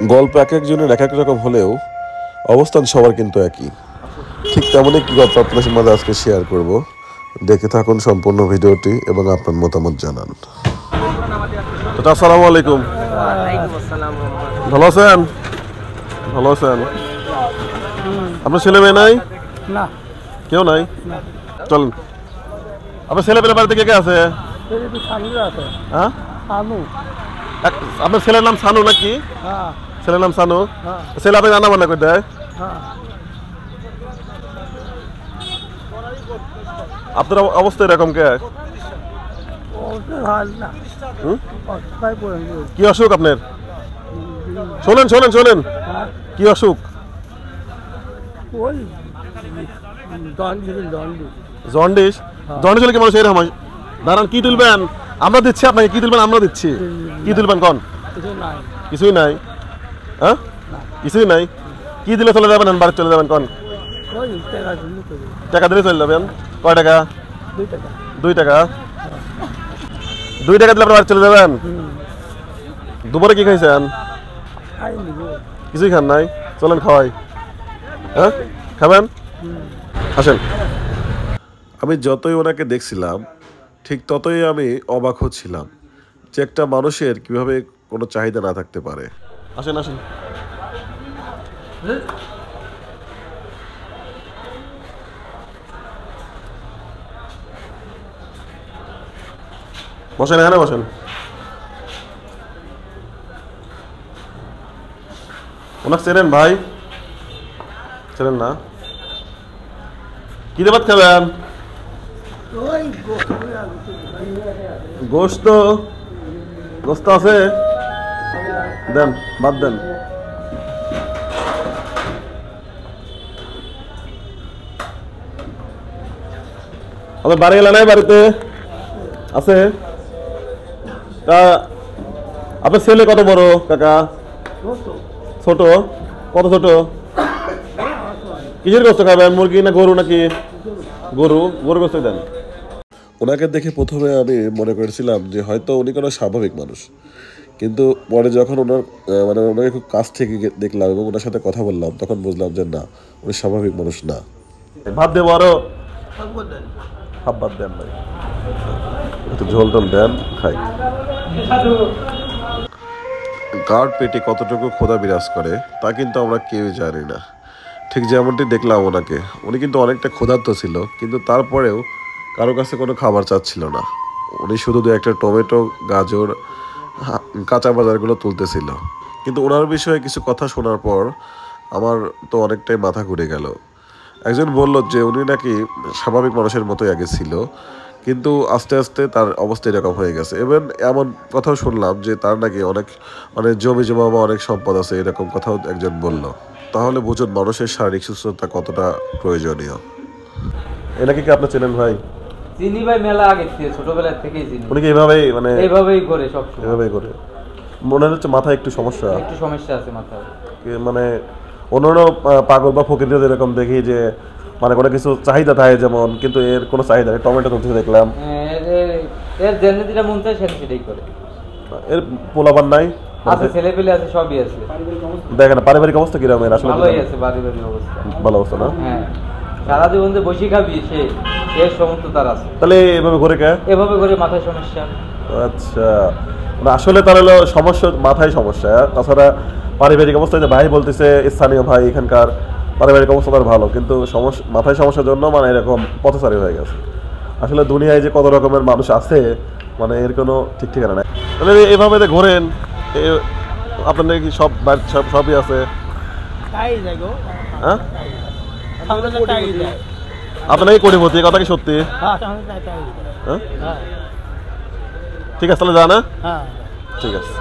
গল্প এক একজনের এক এক রকম হলেও অবস্থান সবার কিন্তু একই। ঠিক তেমনই কি গল্প আপনাদের মাঝে আজকে শেয়ার করব। দেখে থাকুন সম্পূর্ণ ভিডিওটি এবং আপনার মতামত জানান। আসসালামু আলাইকুম। ভালো আছেন? ভালো আছেন? আপনার ছেলে মেয়ে নাই? না, কেউ নাই? চলুন, আপনার ছেলে পেলে বাড়িতে কে কে আছে? হ্যাঁ, আপনার ছেলের নাম সানু নাকি? ছেলের নাম সানু। ছেলে আপনি রান্না বান্না করে দেয়? আপনার অবস্থা এরকম কে? কি অসুখ আপনার? শোনেন শোনেন শোনেন, কি অসুখ? জন্ডিস। জন্ডিস হলে কি মানুষ এরকম হয়? দাঁড়ান, কি তুলবেন? আমরা দিচ্ছি আপনাকে, কি তুলবেন? আমরা দিচ্ছি। কি তুলবেন কোন? কিছুই নাই। হ্যাঁ, কিছুই নাই। কি দিলে চলে যাবেন? বাড়ি চলে যাবেন কোন? টাকা দিলে চলে যাবেন। কয় টাকা? 2 টাকা। 2 টাকা দিলে আপনার বাড়ি চলে যাবেন? দুপুরে কি খাইছেন? কিছুই খান নাই? চলেন খাওয়াই। হ্যাঁ, খাবেন? আসেন। আমি যতই ওনাকে দেখছিলাম ঠিক ততই আমি অবাক হচ্ছিলাম যে একটা মানুষের কিভাবে কোনো চাহিদা না থাকতে পারে। আসেন আসেন। বসেন, এখানে বসেন। ওনাকে চেনেন ভাই? চেনেন না? কি দিয়ে ভাত খাবেন? গোস্ত। গোস্ত আছে? দেন, ভাত দেন। আপনার বাড়ি এলা নাই? বাড়িতে আছে? তা আপনার ছেলে কত বড় কাকা? ছোট? কত ছোট? কিসের গোস্ত খাবেন? মুরগি না গরু নাকি? গরু। গরু গোস্ত দেন। ওনাকে দেখে প্রথমে আমি মনে করেছিলাম যে হয়তো উনি কোনো স্বাভাবিক মানুষ, কিন্তু পরে যখন ওনাকে খুব কাছ থেকে দেখলাম এবং ওনার সাথে কথা বললাম তখন বুঝলাম যে না, উনি স্বাভাবিক মানুষ না। ভাত দেবো আরো? হাফ ভাত দেন ভাই, একটু ঝোল টোল দেন, খাই। কার পেটে কতটুকু ক্ষুধা বিরাজ করে তা কিন্তু আমরা কেউই জানি না। ঠিক যেমনটি দেখলাম ওনাকে, উনি কিন্তু অনেকটা ক্ষুধার্ত ছিল, কিন্তু তারপরেও কারো কাছে কোনো খাবার চাচ্ছিল না। উনি শুধু 2-1টা টমেটো, গাজর, কাঁচা বাজারগুলো তুলতেছিল। কিন্তু ওনার বিষয়ে কিছু কথা শোনার পর আমার তো অনেকটাই মাথা ঘুরে গেল। একজন বলল যে উনি নাকি স্বাভাবিক মানুষের মতোই আগে ছিল, কিন্তু আস্তে আস্তে তার অবস্থা এরকম হয়ে গেছে। এবং এমন কথাও শুনলাম যে তার নাকি অনেক জমি জমা বা অনেক সম্পদ আছে, এরকম কথাও একজন বলল। তাহলে বুঝুন মানুষের শারীরিক সুস্থতা কতটা প্রয়োজনীয়। এনাকে কি আপনি চেনেন ভাই? চিনি ভাই, মেলা আগে থেকে, ছোটবেলা থেকেই চিনি। উনি কি এইভাবেই এইভাবেই করে সব সময়? এইভাবেই করে। মনে হচ্ছে মাথায় একটু সমস্যা আছে মাথায়। মানে অন্যান্য পাগল বা ফকিরদের এরকম দেখি যে কোনো কিছু চাহিদা থাকে যেমন, কিন্তু এর কোনো চাহিদা নেই। টমেটো তুলতে দেখলাম। এর যেটা মন চায় সেটাই করে। এর পোলাপান নাই? আছে, ছেলে পেলে আছে, সবই আছে। দেখেন পারিবারিক অবস্থা কিরকম? আসলে ভালোই আছে পারিবারিক অবস্থা। ভালো অবস্থা না? হ্যাঁ, সারা জীবন যে বসে খাবি সে সমস্ত তার আছে। তাহলে এভাবে করে কে? এভাবে করে মাথায় সমস্যা। আচ্ছা, আসলে তার হলো সমস্যা মাথায় সমস্যা। তাছাড়া পারিবারিক অবস্থা, যে ভাই বলতেছে স্থানীয় ভাই, এখানকার পারিবারিক অবস্থা তার ভালো, কিন্তু মাথায় সমস্যার জন্য এরকম পথচারী হয়ে গেছে। আসলে দুনিয়ায় যে কত রকমের মানুষ আছে এর কোনো ঠিক ঠিকানা নাই। তাহলে এভাবে যে ঘোরেন, আপনাদের কি সবই আছে? হ্যাঁ, আপনার কি কোটিপতি? কথা কি সত্যি? ঠিক আছে, তাহলে জানা। ঠিক আছে।